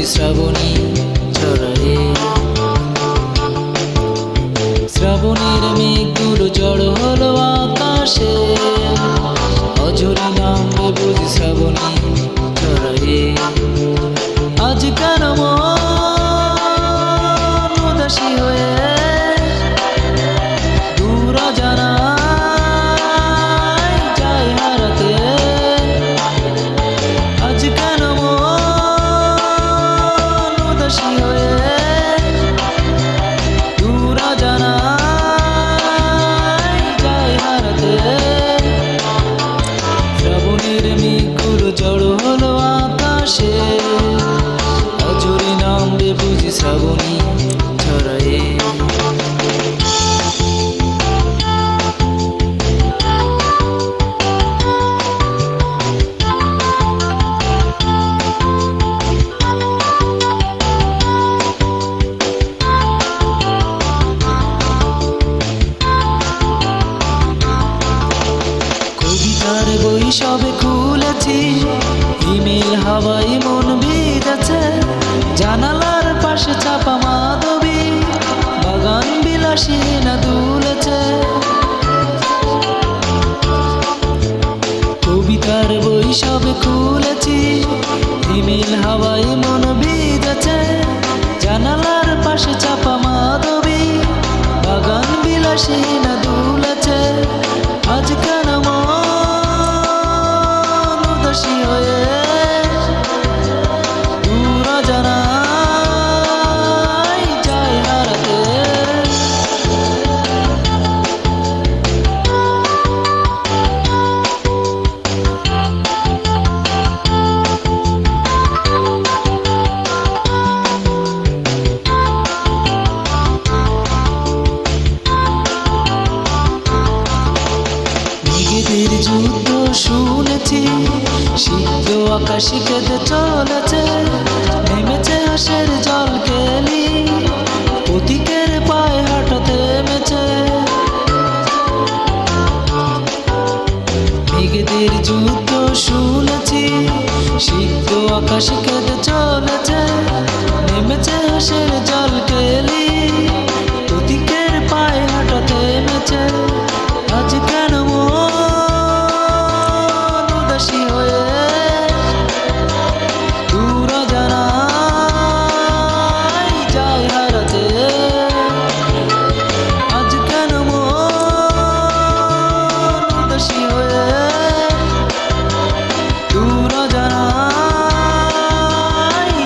বুঝি শ্রাবণী ঝরায়ে। শ্রাবণের মেঘগুলো জড়ো হলো আকাশে, অঝরে নামবে বুঝি শ্রাবণী ঝরায়ে। আজ কেন মন উদাসী হয়ে দূর অজানায় যায় হারাতে। আজ কেন মন উদাসী হয়ে দূর অজানায় যায় হারাতে। শ্রাবণের মেঘগুলো জড়ো হলো আকাশে, অঝরে নামবে বুঝি শ্রাবণী ঝরায়ে। কবিতার বই সবে খুলেছি, হিমেল হাওয়ায় মন ভিজেছে। জানালার পাশে চাপা মাধবী, বাগান বিলাসী না দুলেছে। কবিতার বই সবে খুলেছি, হিমেল হাওয়ায় মন ভিজেছে। জানালার পাশে চাপা মাধবী, বাগান বিলাসী না দুলেছে। আজ কেন মন উদাসী হয়ে দূর অজানায় যায় হারাতে। মেঘেদের যুদ্ধ শুনেছি, সিদ্ধ আকাশে কেঁদে চলেছে। নেমেছে হাসের জল কেলি, পথিকের পায়ে হাঁটা থেমেছে। মেঘেদের যুদ্ধ শুনেছি, সিদ্ধ আকাশে কেঁদে চলেছে। নেমেছে হাসের জল কেলি, পথিকের পায়ে হাঁটা থেমেছে। আজ কেন মন উদাসী হয়ে দূর অজানায় যায় হারাতে। আজ কেন মন উদাসী হয়ে দূর অজানায়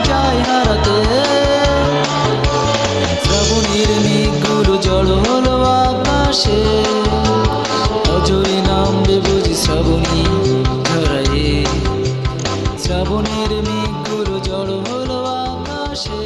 যায় হারাতে। শ্রাবণের মেঘগুলো জড়ো হলো আকাশে, অঝরে নামবে বুঝি শ্রাবণী ঝরায়ে। শ্রাবণের মেঘগুলো জড়ো হলো আকাশে।